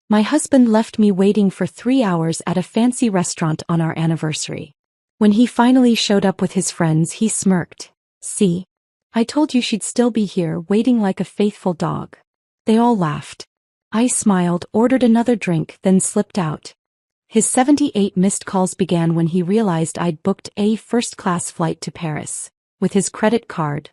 My husband left me waiting for 3 hours at a fancy restaurant on our anniversary. When he finally showed up with his friends, he smirked. "See? I told you she'd still be here waiting like a faithful dog." They all laughed. I smiled, ordered another drink, then slipped out. His 78 missed calls began when he realized I'd booked a first-class flight to Paris with his credit card.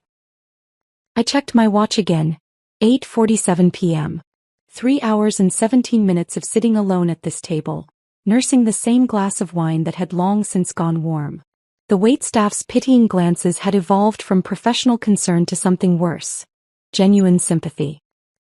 I checked my watch again. 8:47 p.m. 3 hours and 17 minutes of sitting alone at this table, nursing the same glass of wine that had long since gone warm. The waitstaff's pitying glances had evolved from professional concern to something worse. Genuine sympathy.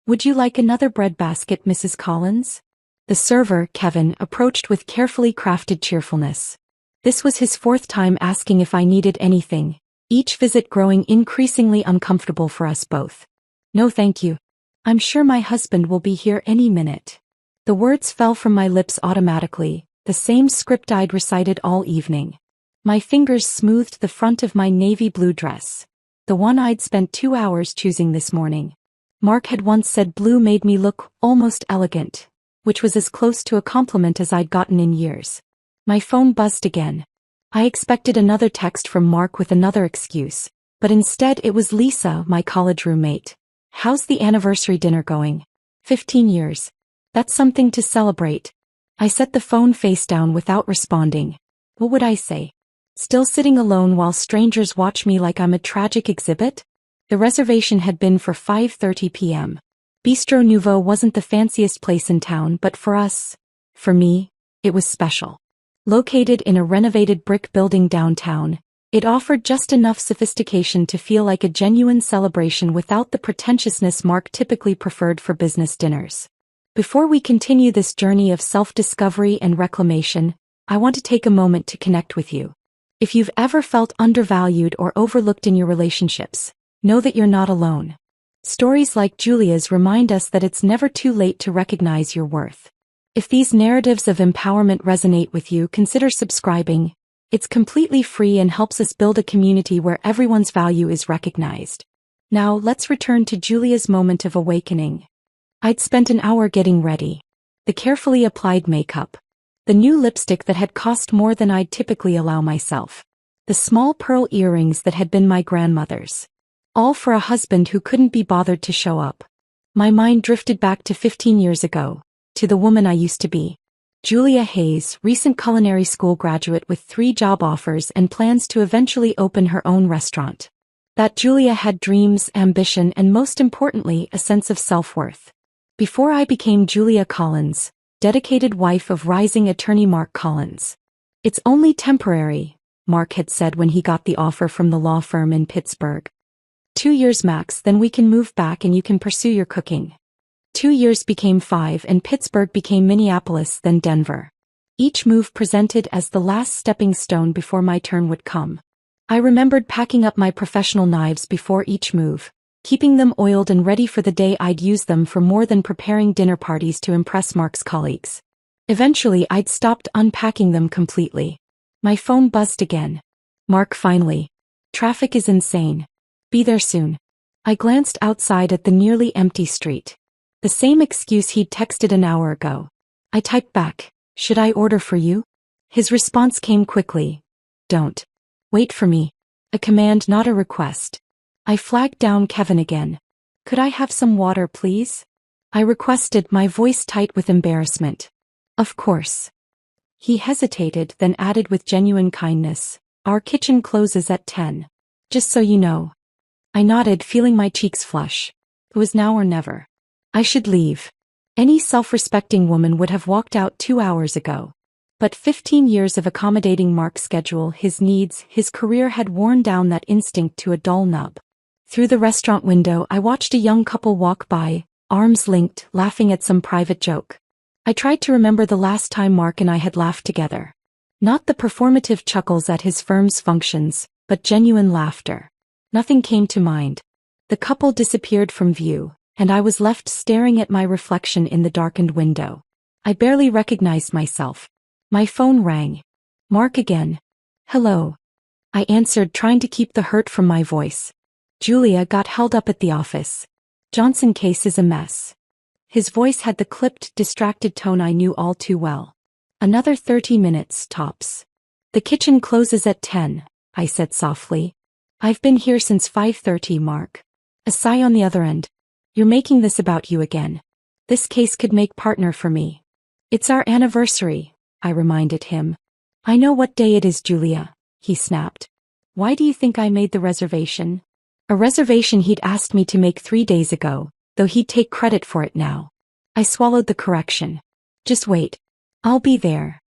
"Would you like another breadbasket, Mrs. Collins?" The server, Kevin, approached with carefully crafted cheerfulness. This was his 4th time asking if I needed anything, each visit growing increasingly uncomfortable for us both. "No thank you. I'm sure my husband will be here any minute." The words fell from my lips automatically, the same script I'd recited all evening. My fingers smoothed the front of my navy blue dress, the one I'd spent 2 hours choosing this morning. Mark had once said blue made me look almost elegant, which was as close to a compliment as I'd gotten in years. My phone buzzed again. I expected another text from Mark with another excuse, but instead it was Lisa, my college roommate. "How's the anniversary dinner going?" 15 years. That's something to celebrate. I set the phone face down without responding. What would I say? Still sitting alone while strangers watch me like I'm a tragic exhibit? The reservation had been for 5:30 p.m. Bistro Nouveau wasn't the fanciest place in town, but for me, it was special. Located in a renovated brick building downtown, it offered just enough sophistication to feel like a genuine celebration without the pretentiousness Mark typically preferred for business dinners. Before we continue this journey of self-discovery and reclamation, I want to take a moment to connect with you. If you've ever felt undervalued or overlooked in your relationships, know that you're not alone. Stories like Julia's remind us that it's never too late to recognize your worth. If these narratives of empowerment resonate with you, consider subscribing. It's completely free and helps us build a community where everyone's value is recognized. Now, let's return to Julia's moment of awakening. I'd spent an hour getting ready. The carefully applied makeup. The new lipstick that had cost more than I'd typically allow myself. The small pearl earrings that had been my grandmother's. All for a husband who couldn't be bothered to show up. My mind drifted back to 15 years ago, to the woman I used to be. Julia Hayes, recent culinary school graduate with 3 job offers and plans to eventually open her own restaurant. That Julia had dreams, ambition, and most importantly, a sense of self-worth. Before I became Julia Collins, dedicated wife of rising attorney Mark Collins. "It's only temporary," Mark had said when he got the offer from the law firm in Pittsburgh. 2 years max, then we can move back and you can pursue your cooking. 2 years became 5 and Pittsburgh became Minneapolis, then Denver. Each move presented as the last stepping stone before my turn would come. I remembered packing up my professional knives before each move, keeping them oiled and ready for the day I'd use them for more than preparing dinner parties to impress Mark's colleagues. Eventually I'd stopped unpacking them completely. My phone buzzed again. "Mark, finally. Traffic is insane. Be there soon." I glanced outside at the nearly empty street. The same excuse he'd texted an hour ago. I typed back, "Should I order for you?" His response came quickly. "Don't. Wait for me." A command, not a request. I flagged down Kevin again. "Could I have some water, please?" I requested, my voice tight with embarrassment. "Of course." He hesitated, then added with genuine kindness, "Our kitchen closes at 10. Just so you know." I nodded, feeling my cheeks flush. It was now or never. I should leave. Any self-respecting woman would have walked out 2 hours ago. But 15 years of accommodating Mark's schedule, his needs, his career had worn down that instinct to a dull nub. Through the restaurant window, I watched a young couple walk by, arms linked, laughing at some private joke. I tried to remember the last time Mark and I had laughed together. Not the performative chuckles at his firm's functions, but genuine laughter. Nothing came to mind. The couple disappeared from view, and I was left staring at my reflection in the darkened window. I barely recognized myself. My phone rang. Mark again. "Hello." I answered, trying to keep the hurt from my voice. "Julia got held up at the office. Johnson case is a mess." His voice had the clipped, distracted tone I knew all too well. Another 30 minutes, tops. The kitchen closes at 10, I said softly. I've been here since 5:30, Mark. A sigh on the other end. You're making this about you again. This case could make partner for me. It's our anniversary, I reminded him. I know what day it is, Julia, he snapped. Why do you think I made the reservation? A reservation he'd asked me to make 3 days ago, though he'd take credit for it now. I swallowed the correction. Just wait. I'll be there.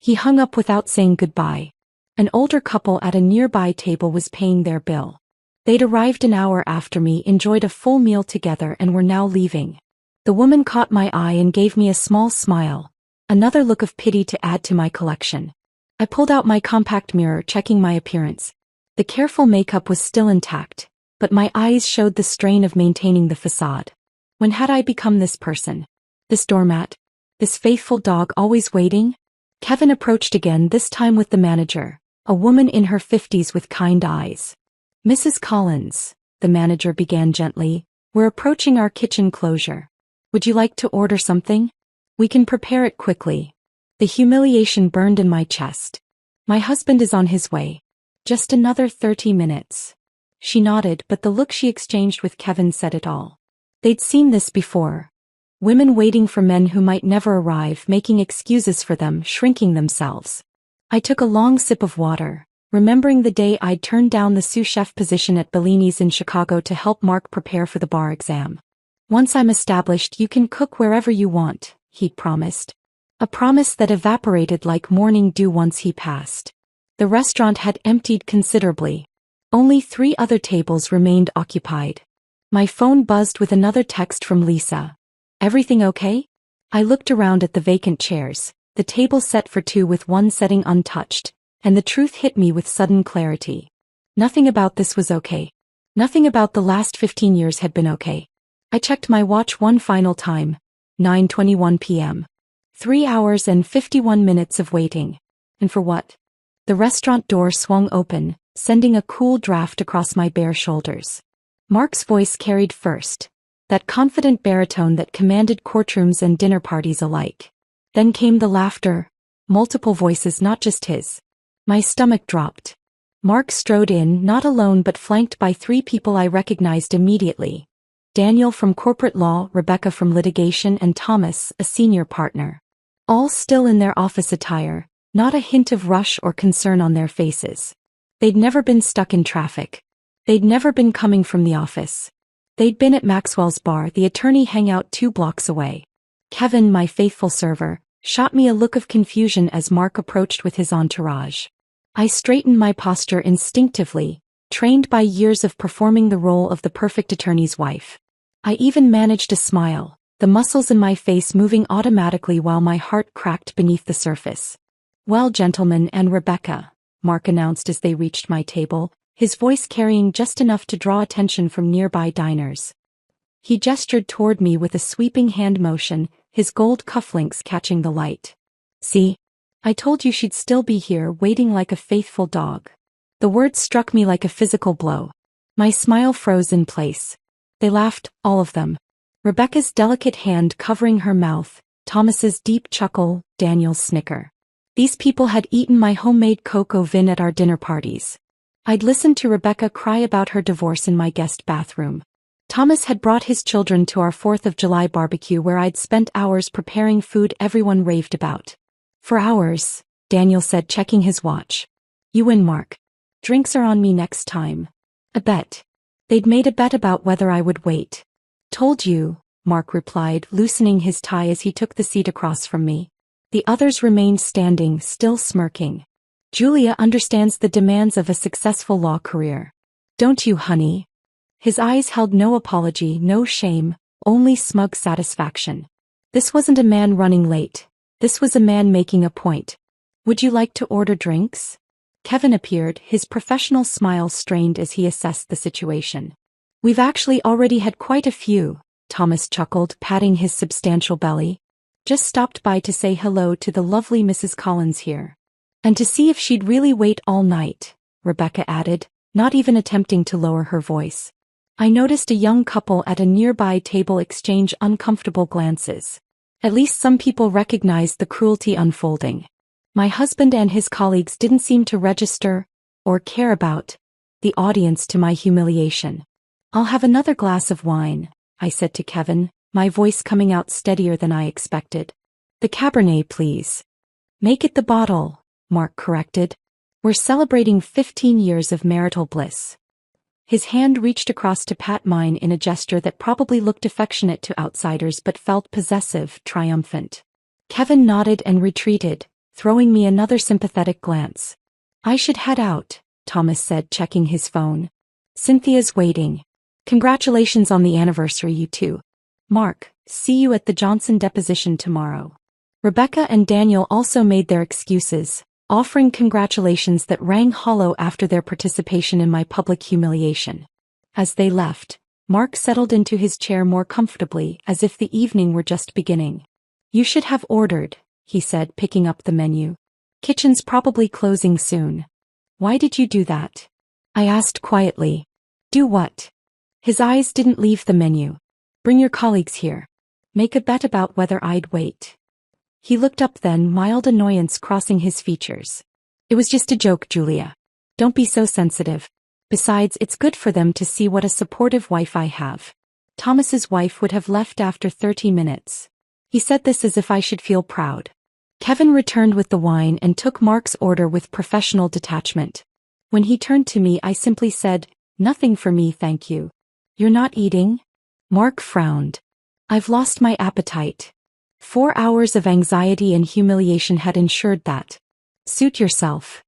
He hung up without saying goodbye. An older couple at a nearby table was paying their bill. They'd arrived an hour after me, enjoyed a full meal together, and were now leaving. The woman caught my eye and gave me a small smile, another look of pity to add to my collection. I pulled out my compact mirror, checking my appearance. The careful makeup was still intact, but my eyes showed the strain of maintaining the facade. When had I become this person? This doormat? This faithful dog always waiting? Kevin approached again, this time with the manager, a woman in her 50s with kind eyes. Mrs. Collins, the manager began gently, we're approaching our kitchen closure. Would you like to order something? We can prepare it quickly. The humiliation burned in my chest. My husband is on his way. Just another 30 minutes. She nodded, but the look she exchanged with Kevin said it all. They'd seen this before. Women waiting for men who might never arrive, making excuses for them, shrinking themselves. I took a long sip of water, remembering the day I'd turned down the sous chef position at Bellini's in Chicago to help Mark prepare for the bar exam. Once I'm established, you can cook wherever you want, he'd promised. A promise that evaporated like morning dew once he passed. The restaurant had emptied considerably. Only 3 other tables remained occupied. My phone buzzed with another text from Lisa. Everything okay? I looked around at the vacant chairs, the table set for 2 with one setting untouched, and the truth hit me with sudden clarity. Nothing about this was okay. Nothing about the last 15 years had been okay. I checked my watch one final time. 9:21 p.m. 3 hours and 51 minutes of waiting. And for what? The restaurant door swung open, sending a cool draft across my bare shoulders. Mark's voice carried first, that confident baritone that commanded courtrooms and dinner parties alike. Then came the laughter, multiple voices, not just his. My stomach dropped. Mark strode in, not alone but flanked by 3 people I recognized immediately. Daniel from corporate law, Rebecca from litigation, and Thomas, a senior partner. All still in their office attire, not a hint of rush or concern on their faces. They'd never been stuck in traffic. They'd never been coming from the office. They'd been at Maxwell's bar, the attorney hangout 2 blocks away. Kevin, my faithful server, shot me a look of confusion as Mark approached with his entourage. I straightened my posture instinctively, trained by years of performing the role of the perfect attorney's wife. I even managed a smile, the muscles in my face moving automatically while my heart cracked beneath the surface. Well, gentlemen and Rebecca, Mark announced as they reached my table, his voice carrying just enough to draw attention from nearby diners. He gestured toward me with a sweeping hand motion, his gold cufflinks catching the light. See? I told you she'd still be here, waiting like a faithful dog. The words struck me like a physical blow. My smile froze in place. They laughed, all of them. Rebecca's delicate hand covering her mouth, Thomas's deep chuckle, Daniel's snicker. These people had eaten my homemade coq au vin at our dinner parties. I'd listened to Rebecca cry about her divorce in my guest bathroom. Thomas had brought his children to our 4th of July barbecue where I'd spent hours preparing food everyone raved about. For hours, Daniel said, checking his watch. You win, Mark. Drinks are on me next time. A bet. They'd made a bet about whether I would wait. Told you, Mark replied, loosening his tie as he took the seat across from me. The others remained standing, still smirking. Julia understands the demands of a successful law career. Don't you, honey? His eyes held no apology, no shame, only smug satisfaction. This wasn't a man running late. This was a man making a point. Would you like to order drinks? Kevin appeared, his professional smile strained as he assessed the situation. We've actually already had quite a few, Thomas chuckled, patting his substantial belly. Just stopped by to say hello to the lovely Mrs. Collins here. And to see if she'd really wait all night, Rebecca added, not even attempting to lower her voice. I noticed a young couple at a nearby table exchange uncomfortable glances. At least some people recognized the cruelty unfolding. My husband and his colleagues didn't seem to register, or care about, the audience to my humiliation. "I'll have another glass of wine," I said to Kevin, my voice coming out steadier than I expected. "The Cabernet, please." "Make it the bottle," Mark corrected. "We're celebrating 15 years of marital bliss." His hand reached across to pat mine in a gesture that probably looked affectionate to outsiders but felt possessive, triumphant. Kevin nodded and retreated, throwing me another sympathetic glance. "I should head out," Thomas said, checking his phone. "Cynthia's waiting. Congratulations on the anniversary, you two. Mark, see you at the Johnson deposition tomorrow." Rebecca and Daniel also made their excuses, offering congratulations that rang hollow after their participation in my public humiliation. As they left, Mark settled into his chair more comfortably, as if the evening were just beginning. "You should have ordered," he said, picking up the menu. "Kitchen's probably closing soon." "Why did you do that?" I asked quietly. "Do what?" His eyes didn't leave the menu. "Bring your colleagues here. Make a bet about whether I'd wait." He looked up then, mild annoyance crossing his features. "It was just a joke, Julia. Don't be so sensitive. Besides, it's good for them to see what a supportive wife I have." Thomas's wife would have left after 30 minutes. He said this as if I should feel proud. Kevin returned with the wine and took Mark's order with professional detachment. When he turned to me, I simply said, "Nothing for me, thank you." "You're not eating?" Mark frowned. "I've lost my appetite." 4 hours of anxiety and humiliation had ensured that. "Suit yourself."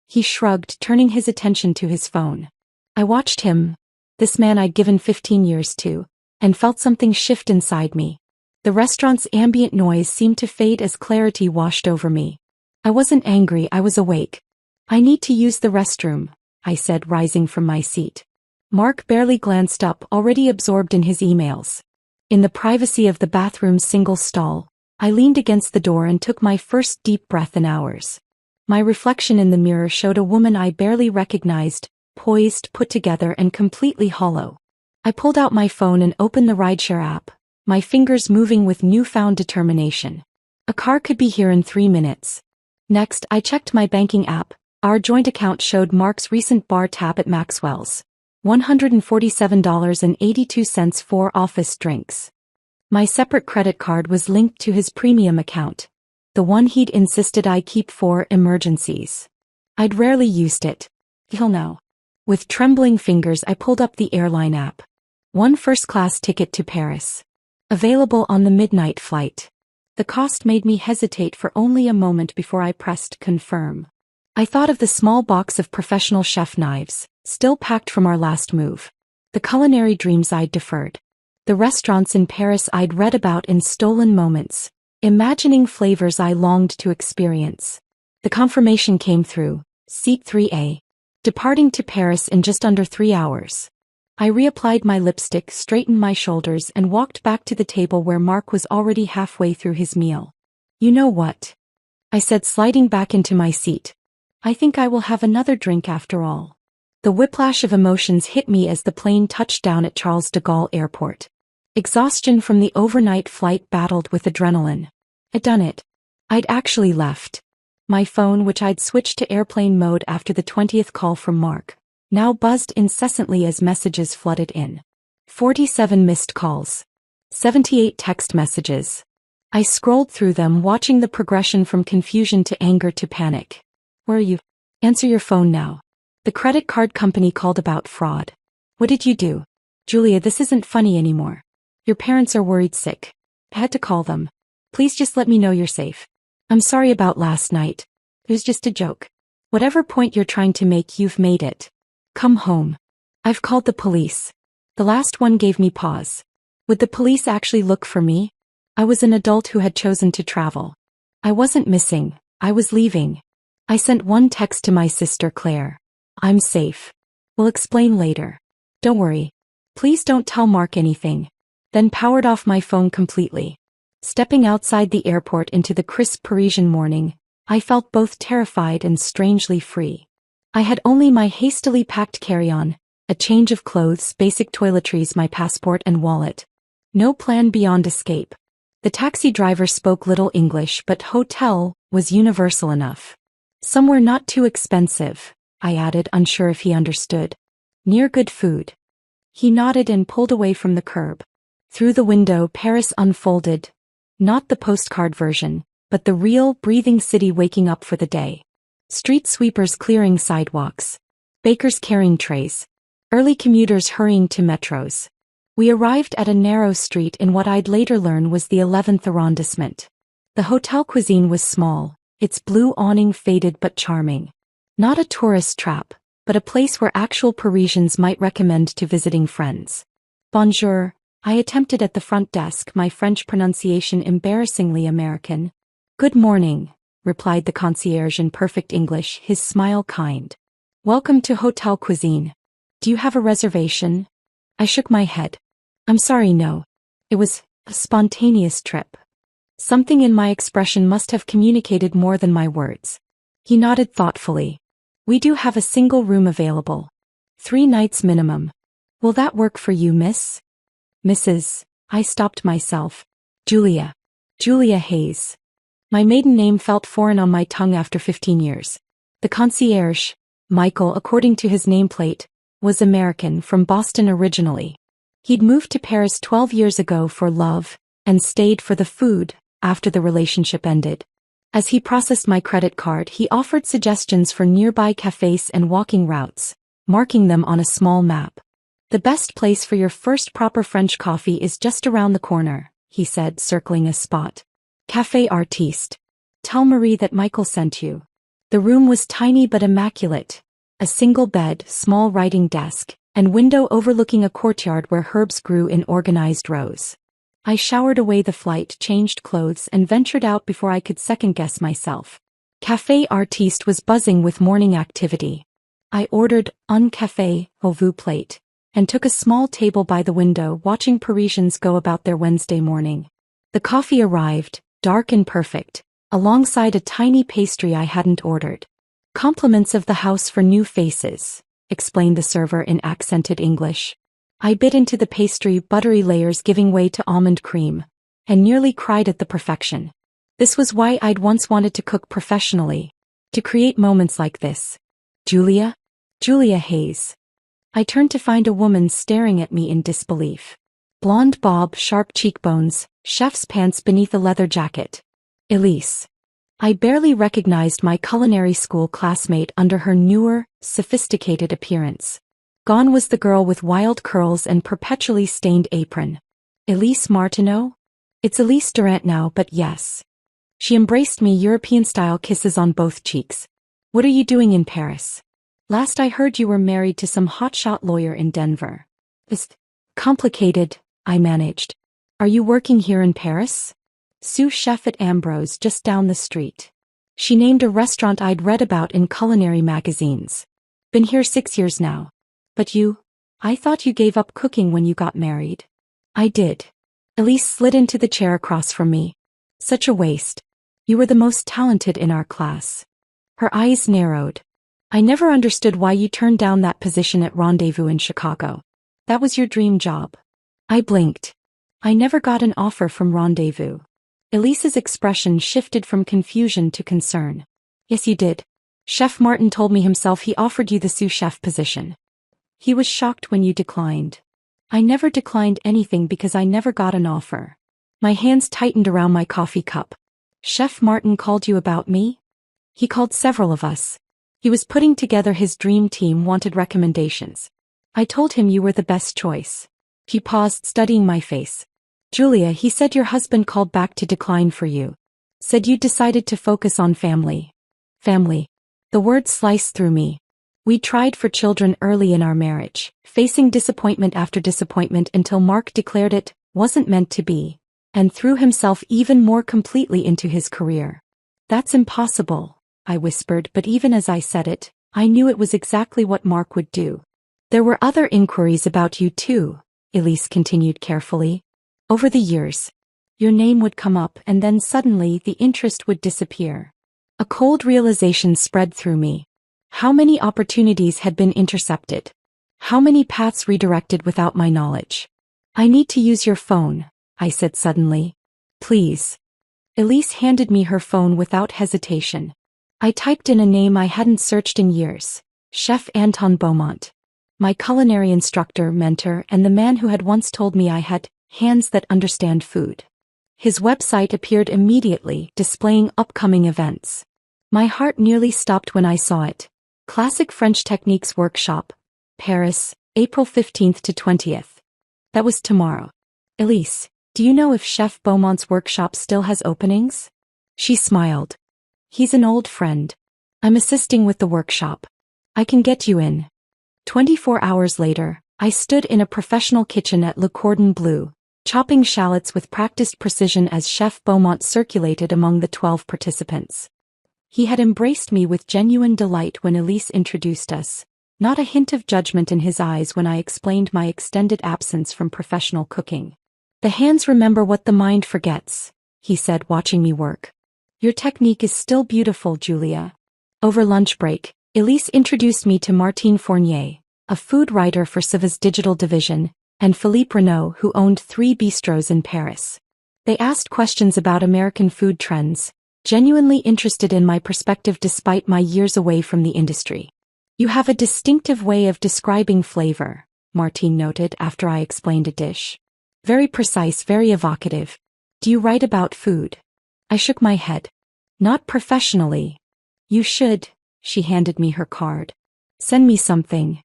He shrugged, turning his attention to his phone. I watched him, this man I'd given 15 years to, and felt something shift inside me. The restaurant's ambient noise seemed to fade as clarity washed over me. I wasn't angry, I was awake. "I need to use the restroom," I said, rising from my seat. Mark barely glanced up, already absorbed in his emails. In the privacy of the bathroom's single stall, I leaned against the door and took my first deep breath in hours. My reflection in the mirror showed a woman I barely recognized, poised, put together, and completely hollow. I pulled out my phone and opened the rideshare app, my fingers moving with newfound determination. A car could be here in 3 minutes. Next, I checked my banking app. Our joint account showed Mark's recent bar tab at Maxwell's. $147.82 for office drinks. My separate credit card was linked to his premium account, the one he'd insisted I keep for emergencies. I'd rarely used it. He'll know. With trembling fingers, I pulled up the airline app. One first-class ticket to Paris. Available on the midnight flight. The cost made me hesitate for only a moment before I pressed confirm. I thought of the small box of professional chef knives, still packed from our last move. The culinary dreams I'd deferred. The restaurants in Paris I'd read about in stolen moments, imagining flavors I longed to experience. The confirmation came through, Seat 3A. Departing to Paris in just under 3 hours. I reapplied my lipstick, straightened my shoulders, and walked back to the table where Mark was already halfway through his meal. "You know what?" I said, sliding back into my seat. "I think I will have another drink after all." The whiplash of emotions hit me as the plane touched down at Charles de Gaulle Airport. Exhaustion from the overnight flight battled with adrenaline. I'd done it. I'd actually left. My phone, which I'd switched to airplane mode after the 20th call from Mark, now buzzed incessantly as messages flooded in. 47 missed calls. 78 text messages. I scrolled through them, watching the progression from confusion to anger to panic. "Where are you? Answer your phone now. The credit card company called about fraud." "What did you do?" "Julia, this isn't funny anymore. Your parents are worried sick. I had to call them. Please just let me know you're safe. I'm sorry about last night. It was just a joke. Whatever point you're trying to make, you've made it. Come home. I've called the police." The last one gave me pause. Would the police actually look for me? I was an adult who had chosen to travel. I wasn't missing, I was leaving. I sent one text to my sister Claire. "I'm safe. We'll explain later. Don't worry. Please don't tell Mark anything." Then powered off my phone completely. Stepping outside the airport into the crisp Parisian morning, I felt both terrified and strangely free. I had only my hastily packed carry-on, A change of clothes, basic toiletries, my passport and wallet. No plan beyond escape. The taxi driver spoke little English, but hotel was universal enough. Somewhere not too expensive, I added, unsure if he understood. Near good food. He nodded and pulled away from the curb. Through the window, Paris unfolded. Not the postcard version, but the real, breathing city waking up for the day. Street sweepers clearing sidewalks. Bakers carrying trays. Early commuters hurrying to metros. We arrived at a narrow street in what I'd later learn was the 11th arrondissement. The hotel cuisine was small, its blue awning faded but charming. Not a tourist trap, but a place where actual Parisians might recommend to visiting friends. Bonjour, I attempted at the front desk, my French pronunciation embarrassingly American. Good morning, replied the concierge in perfect English, his smile kind. Welcome to Hotel Cuisine. Do you have a reservation? I shook my head. I'm sorry, no. It was a spontaneous trip. Something in my expression must have communicated more than my words. He nodded thoughtfully. We do have a single room available. 3 nights minimum. Will that work for you, miss? Mrs. I stopped myself. Julia. Julia Hayes. My maiden name felt foreign on my tongue after 15 years. The concierge, Michael, according to his nameplate, was American, from Boston originally. He'd moved to Paris 12 years ago for love, and stayed for the food after the relationship ended. As he processed my credit card, he offered suggestions for nearby cafes and walking routes, marking them on a small map. The best place for your first proper French coffee is just around the corner, he said, circling a spot. Café Artiste. Tell Marie that Michael sent you. The room was tiny but immaculate. A single bed, small writing desk, and window overlooking a courtyard where herbs grew in organized rows. I showered away the flight, changed clothes, and ventured out before I could second-guess myself. Café Artiste was buzzing with morning activity. I ordered un café au vous plate, and took a small table by the window, watching Parisians go about their Wednesday morning. The coffee arrived, dark and perfect, alongside a tiny pastry I hadn't ordered. Compliments of the house for new faces, explained the server in accented English. I bit into the pastry, buttery layers giving way to almond cream, and nearly cried at the perfection. This was why I'd once wanted to cook professionally, to create moments like this. Julia? Julia Hayes. I turned to find a woman staring at me in disbelief. Blonde bob, sharp cheekbones, chef's pants beneath a leather jacket. Elise. I barely recognized my culinary school classmate under her newer, sophisticated appearance. Gone was the girl with wild curls and perpetually stained apron. Elise Martineau? It's Elise Durant now, but yes. She embraced me, European-style kisses on both cheeks. What are you doing in Paris? Last I heard you were married to some hotshot lawyer in Denver. It's complicated, I managed. Are you working here in Paris? Sous chef at Ambrose, just down the street. She named a restaurant I'd read about in culinary magazines. Been here 6 years now. But you? I thought you gave up cooking when you got married. I did. Elise slid into the chair across from me. Such a waste. You were the most talented in our class. Her eyes narrowed. I never understood why you turned down that position at Rendezvous in Chicago. That was your dream job. I blinked. I never got an offer from Rendezvous. Elise's expression shifted from confusion to concern. Yes, you did. Chef Martin told me himself he offered you the sous chef position. He was shocked when you declined. I never declined anything because I never got an offer. My hands tightened around my coffee cup. Chef Martin called you about me? He called several of us. He was putting together his dream team, wanted recommendations. I told him you were the best choice. He paused, studying my face. Julia, he said your husband called back to decline for you. Said you decided to focus on family. Family. The word sliced through me. We tried for children early in our marriage, facing disappointment after disappointment until Mark declared it wasn't meant to be, and threw himself even more completely into his career. That's impossible, I whispered, but even as I said it, I knew it was exactly what Mark would do. There were other inquiries about you too, Elise continued carefully. Over the years, your name would come up and then suddenly the interest would disappear. A cold realization spread through me. How many opportunities had been intercepted? How many paths redirected without my knowledge? I need to use your phone, I said suddenly. Please. Elise handed me her phone without hesitation. I typed in a name I hadn't searched in years. Chef Anton Beaumont. My culinary instructor, mentor, and the man who had once told me I had hands that understand food. His website appeared immediately, displaying upcoming events. My heart nearly stopped when I saw it. Classic French Techniques Workshop, Paris, April 15th to 20th. That was tomorrow. Elise, do you know if Chef Beaumont's workshop still has openings? She smiled. He's an old friend. I'm assisting with the workshop. I can get you in. 24 hours later, I stood in a professional kitchen at Le Cordon Bleu, chopping shallots with practiced precision as Chef Beaumont circulated among the 12 participants. He had embraced me with genuine delight when Elise introduced us, not a hint of judgment in his eyes when I explained my extended absence from professional cooking. The hands remember what the mind forgets, he said, watching me work. Your technique is still beautiful, Julia. Over lunch break, Elise introduced me to Martine Fournier, a food writer for Civa's digital division, and Philippe Renaud, who owned 3 bistros in Paris. They asked questions about American food trends, genuinely interested in my perspective despite my years away from the industry. You have a distinctive way of describing flavor, Martine noted after I explained a dish. Very precise, very evocative. Do you write about food? I shook my head. Not professionally. You should. She handed me her card. Send me something.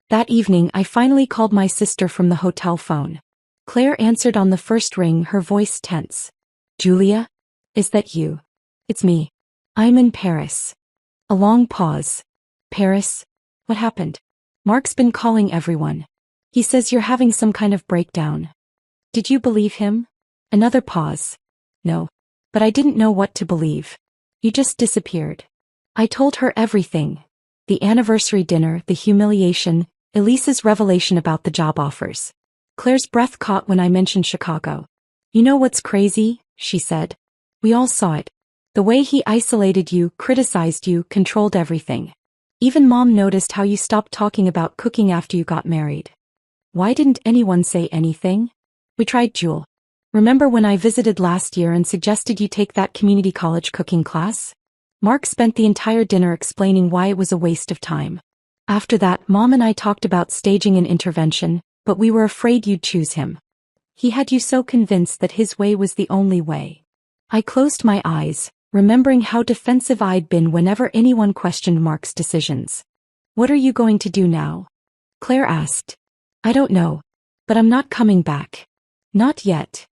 That evening I finally called my sister from the hotel phone. Claire answered on the first ring, her voice tense. Julia? Is that you? It's me. I'm in Paris. A long pause. Paris? What happened? Mark's been calling everyone. He says you're having some kind of breakdown. Did you believe him? Another pause. No. But I didn't know what to believe. You just disappeared. I told her everything. The anniversary dinner, the humiliation, Elise's revelation about the job offers. Claire's breath caught when I mentioned Chicago. You know what's crazy? She said. We all saw it. The way he isolated you, criticized you, controlled everything. Even Mom noticed how you stopped talking about cooking after you got married. Why didn't anyone say anything? We tried, Jewel. Remember when I visited last year and suggested you take that community college cooking class? Mark spent the entire dinner explaining why it was a waste of time. After that, Mom and I talked about staging an intervention, but we were afraid you'd choose him. He had you so convinced that his way was the only way. I closed my eyes, remembering how defensive I'd been whenever anyone questioned Mark's decisions. What are you going to do now? Claire asked. I don't know. But I'm not coming back. Not yet.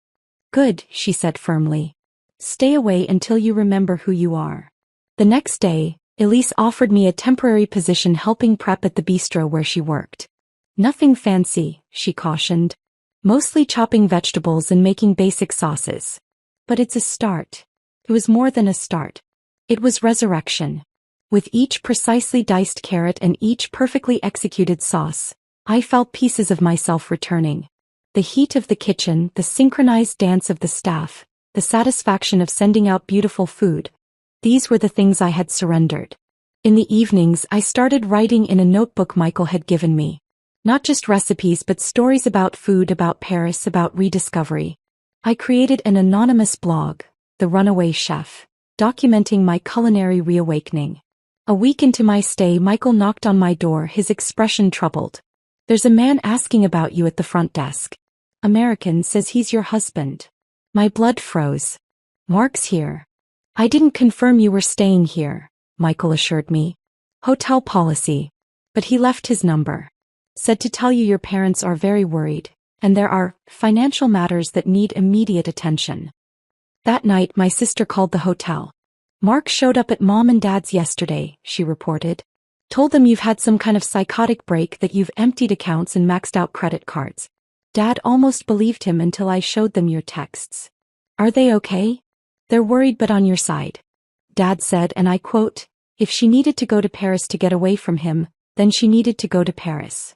Good, she said firmly. Stay away until you remember who you are. The next day, Elise offered me a temporary position helping prep at the bistro where she worked. Nothing fancy, she cautioned. Mostly chopping vegetables and making basic sauces. But it's a start. It was more than a start. It was resurrection. With each precisely diced carrot and each perfectly executed sauce, I felt pieces of myself returning. The heat of the kitchen, the synchronized dance of the staff, the satisfaction of sending out beautiful food. These were the things I had surrendered. In the evenings, I started writing in a notebook Michael had given me. Not just recipes but stories about food, about Paris, about rediscovery. I created an anonymous blog, The Runaway Chef, documenting my culinary reawakening. A week into my stay, Michael knocked on my door, his expression troubled. There's a man asking about you at the front desk. American, says he's your husband. My blood froze. Mark's here. I didn't confirm you were staying here, Michael assured me. Hotel policy. But he left his number. Said to tell you your parents are very worried, and there are financial matters that need immediate attention. That night my sister called the hotel. Mark showed up at Mom and Dad's yesterday, she reported. Told them you've had some kind of psychotic break, that you've emptied accounts and maxed out credit cards. Dad almost believed him until I showed them your texts. Are they okay? They're worried but on your side. Dad said, and I quote, if she needed to go to Paris to get away from him, then she needed to go to Paris.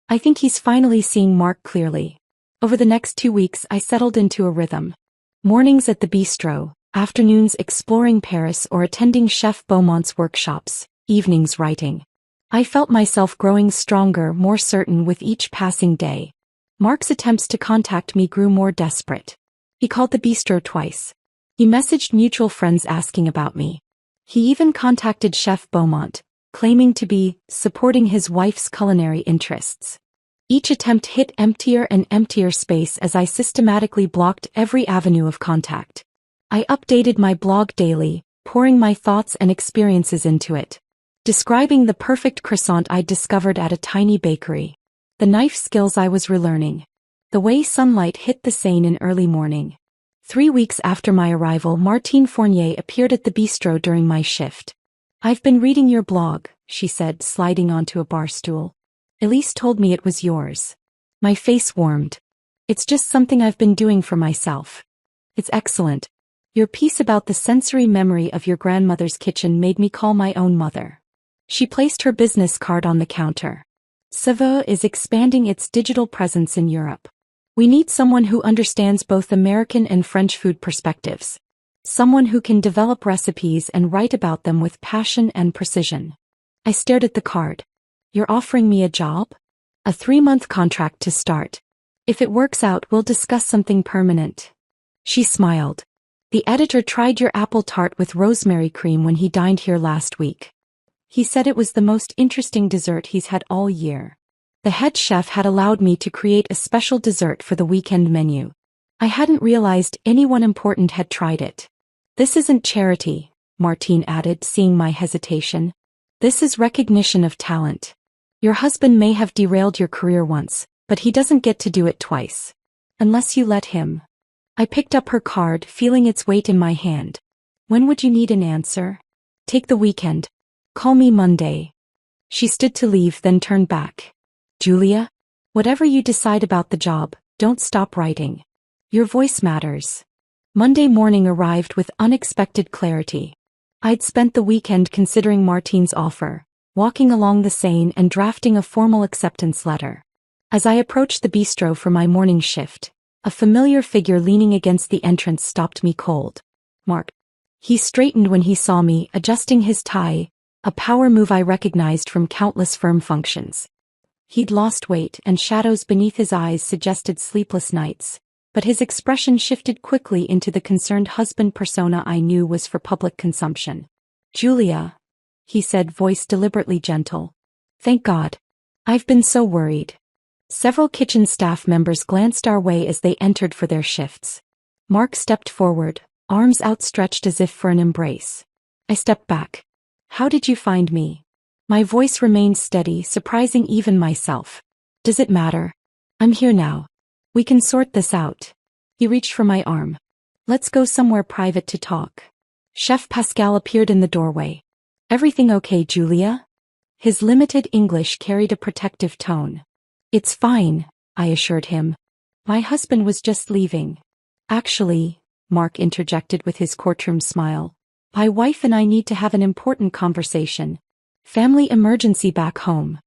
I think he's finally seeing Mark clearly. Over the next 2 weeks I settled into a rhythm. Mornings at the bistro, afternoons exploring Paris or attending Chef Beaumont's workshops, evenings writing. I felt myself growing stronger, more certain with each passing day. Mark's attempts to contact me grew more desperate. He called the bistro twice. He messaged mutual friends asking about me. He even contacted Chef Beaumont, claiming to be supporting his wife's culinary interests. Each attempt hit emptier and emptier space as I systematically blocked every avenue of contact. I updated my blog daily, pouring my thoughts and experiences into it, describing the perfect croissant I'd discovered at a tiny bakery, the knife skills I was relearning, the way sunlight hit the Seine in early morning. 3 weeks after my arrival, Martine Fournier appeared at the bistro during my shift. "I've been reading your blog," she said, sliding onto a bar stool. "Elise told me it was yours." My face warmed. "It's just something I've been doing for myself." "It's excellent. Your piece about the sensory memory of your grandmother's kitchen made me call my own mother." She placed her business card on the counter. "Saveur is expanding its digital presence in Europe. We need someone who understands both American and French food perspectives. Someone who can develop recipes and write about them with passion and precision." I stared at the card. "You're offering me a job?" "A 3-month contract to start. If it works out, we'll discuss something permanent." She smiled. "The editor tried your apple tart with rosemary cream when he dined here last week. He said it was the most interesting dessert he's had all year." The head chef had allowed me to create a special dessert for the weekend menu. I hadn't realized anyone important had tried it. "This isn't charity," Martine added, seeing my hesitation. "This is recognition of talent. Your husband may have derailed your career once, but he doesn't get to do it twice. Unless you let him." I picked up her card, feeling its weight in my hand. "When would you need an answer?" "Take the weekend. Call me Monday." She stood to leave, then turned back. "Julia, whatever you decide about the job, don't stop writing. Your voice matters." Monday morning arrived with unexpected clarity. I'd spent the weekend considering Martine's offer, walking along the Seine and drafting a formal acceptance letter. As I approached the bistro for my morning shift, a familiar figure leaning against the entrance stopped me cold. "Mark." He straightened when he saw me, adjusting his tie, a power move I recognized from countless firm functions. He'd lost weight, and shadows beneath his eyes suggested sleepless nights, but his expression shifted quickly into the concerned husband persona I knew was for public consumption. "Julia," he said, voice deliberately gentle. "Thank God. I've been so worried." Several kitchen staff members glanced our way as they entered for their shifts. Mark stepped forward, arms outstretched as if for an embrace. I stepped back. "How did you find me?" My voice remained steady, surprising even myself. "Does it matter? I'm here now. We can sort this out." He reached for my arm. "Let's go somewhere private to talk." Chef Pascal appeared in the doorway. "Everything okay, Julia?" His limited English carried a protective tone. "It's fine," I assured him. "My husband was just leaving." "Actually," Mark interjected with his courtroom smile, "my wife and I need to have an important conversation. Family emergency back home."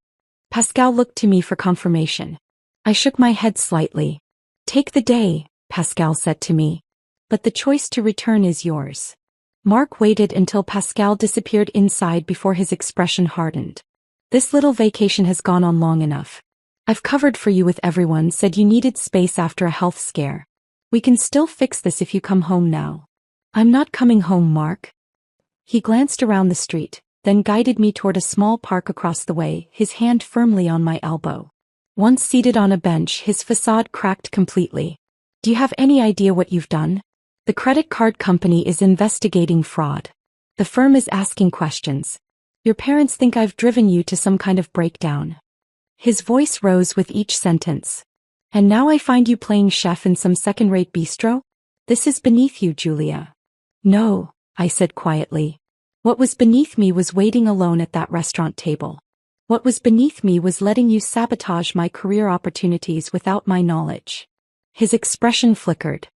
Pascal looked to me for confirmation. I shook my head slightly. "Take the day," Pascal said to me. "But the choice to return is yours." Mark waited until Pascal disappeared inside before his expression hardened. "This little vacation has gone on long enough. I've covered for you with everyone, said you needed space after a health scare. We can still fix this if you come home now." "I'm not coming home, Mark." He glanced around the street, then guided me toward a small park across the way, his hand firmly on my elbow. Once seated on a bench, his facade cracked completely. "Do you have any idea what you've done? The credit card company is investigating fraud. The firm is asking questions. Your parents think I've driven you to some kind of breakdown." His voice rose with each sentence. "And now I find you playing chef in some second-rate bistro? This is beneath you, Julia." "No," I said quietly. "What was beneath me was waiting alone at that restaurant table. What was beneath me was letting you sabotage my career opportunities without my knowledge." His expression flickered.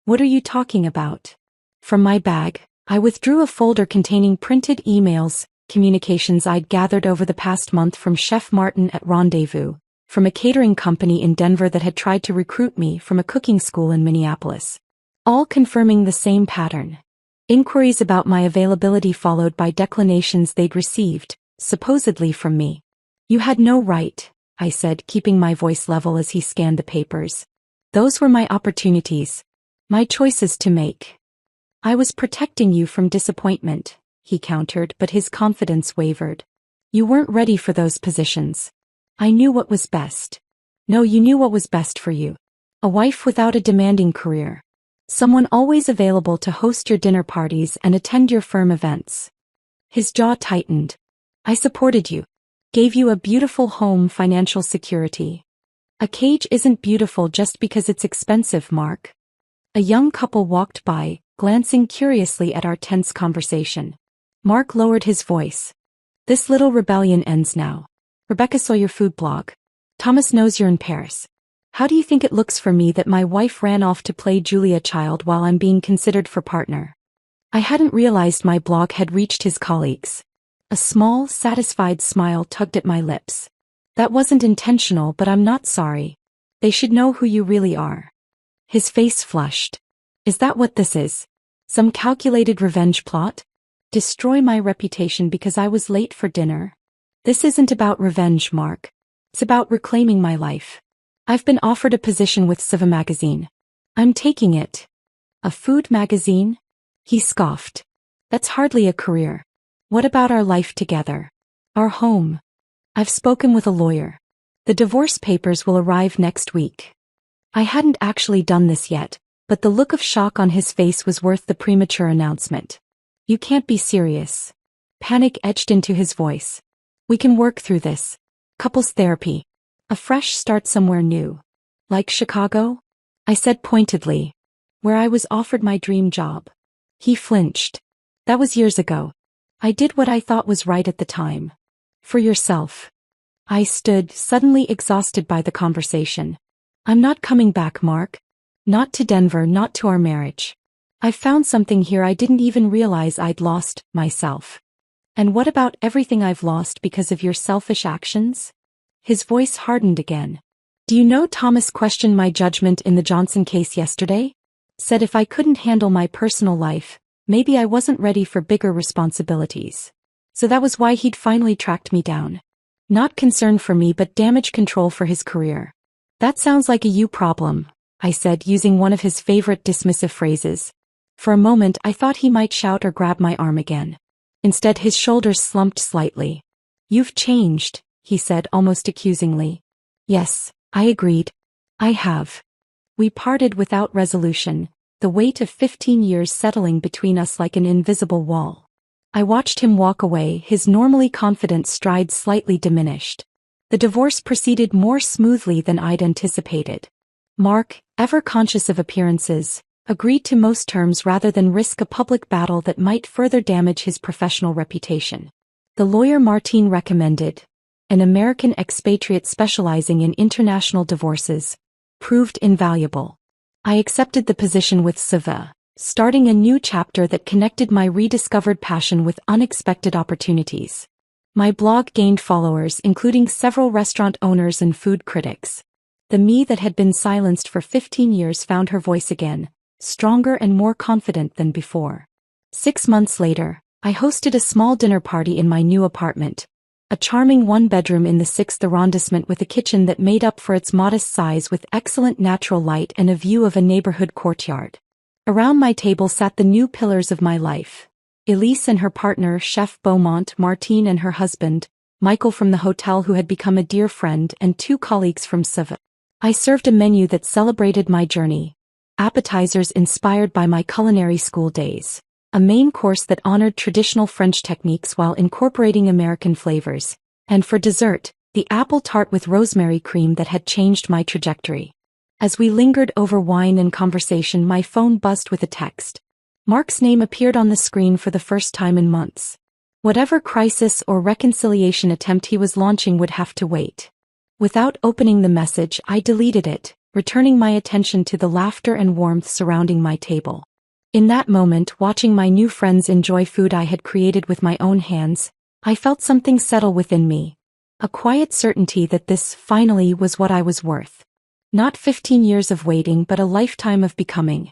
"What are you talking about?" From my bag, I withdrew a folder containing printed emails, communications I'd gathered over the past month from Chef Martin at Rendezvous, from a catering company in Denver that had tried to recruit me, from a cooking school in Minneapolis. All confirming the same pattern. Inquiries about my availability followed by declinations they'd received, supposedly from me. You had no right, I said, keeping my voice level as he scanned the papers. Those were my opportunities. My choices to make. I was protecting you from disappointment, he countered, but his confidence wavered. You weren't ready for those positions. I knew what was best. No, you knew what was best for you. A wife without a demanding career. Someone always available to host your dinner parties and attend your firm events. His jaw tightened. I supported you. Gave you a beautiful home, financial security. A cage isn't beautiful just because it's expensive, Mark. A young couple walked by, glancing curiously at our tense conversation. Mark lowered his voice. This little rebellion ends now. Rebecca saw your food blog. Thomas knows you're in Paris. How do you think it looks for me that my wife ran off to play Julia Child while I'm being considered for partner? I hadn't realized my blog had reached his colleagues. A small, satisfied smile tugged at my lips. That wasn't intentional, but I'm not sorry. They should know who you really are. His face flushed. Is that what this is? Some calculated revenge plot? Destroy my reputation because I was late for dinner? This isn't about revenge, Mark. It's about reclaiming my life. I've been offered a position with Siva magazine. I'm taking it. A food magazine? He scoffed. That's hardly a career. What about our life together? Our home? I've spoken with a lawyer. The divorce papers will arrive next week. I hadn't actually done this yet, but the look of shock on his face was worth the premature announcement. You can't be serious. Panic etched into his voice. We can work through this. Couples therapy. A fresh start somewhere new. Like Chicago? I said pointedly. Where I was offered my dream job. He flinched. That was years ago. I did what I thought was right at the time. For yourself. I stood, suddenly exhausted by the conversation. I'm not coming back, Mark. Not to Denver, not to our marriage. I found something here I didn't even realize I'd lost, myself. And what about everything I've lost because of your selfish actions? His voice hardened again. Do you know Thomas questioned my judgment in the Johnson case yesterday? Said if I couldn't handle my personal life, maybe I wasn't ready for bigger responsibilities. So that was why he'd finally tracked me down. Not concern for me but damage control for his career. That sounds like a you problem, I said, using one of his favorite dismissive phrases. For a moment I thought he might shout or grab my arm again. Instead his shoulders slumped slightly. You've changed, he said almost accusingly. Yes, I agreed. I have. We parted without resolution, the weight of 15 years settling between us like an invisible wall. I watched him walk away, his normally confident stride slightly diminished. The divorce proceeded more smoothly than I'd anticipated. Mark, ever conscious of appearances, agreed to most terms rather than risk a public battle that might further damage his professional reputation. The lawyer Martine recommended, an American expatriate specializing in international divorces, proved invaluable. I accepted the position with Siva, starting a new chapter that connected my rediscovered passion with unexpected opportunities. My blog gained followers, including several restaurant owners and food critics. The me that had been silenced for 15 years found her voice again, stronger and more confident than before. 6 months later, I hosted a small dinner party in my new apartment, a charming one-bedroom in the 6th arrondissement with a kitchen that made up for its modest size with excellent natural light and a view of a neighborhood courtyard. Around my table sat the new pillars of my life. Elise and her partner, Chef Beaumont, Martine and her husband, Michael from the hotel who had become a dear friend, and 2 colleagues from Siva. I served a menu that celebrated my journey. Appetizers inspired by my culinary school days. A main course that honored traditional French techniques while incorporating American flavors. And for dessert, the apple tart with rosemary cream that had changed my trajectory. As we lingered over wine and conversation, my phone buzzed with a text. Mark's name appeared on the screen for the first time in months. Whatever crisis or reconciliation attempt he was launching would have to wait. Without opening the message, I deleted it, returning my attention to the laughter and warmth surrounding my table. In that moment, watching my new friends enjoy food I had created with my own hands, I felt something settle within me. A quiet certainty that this, finally, was what I was worth. Not 15 years of waiting but a lifetime of becoming.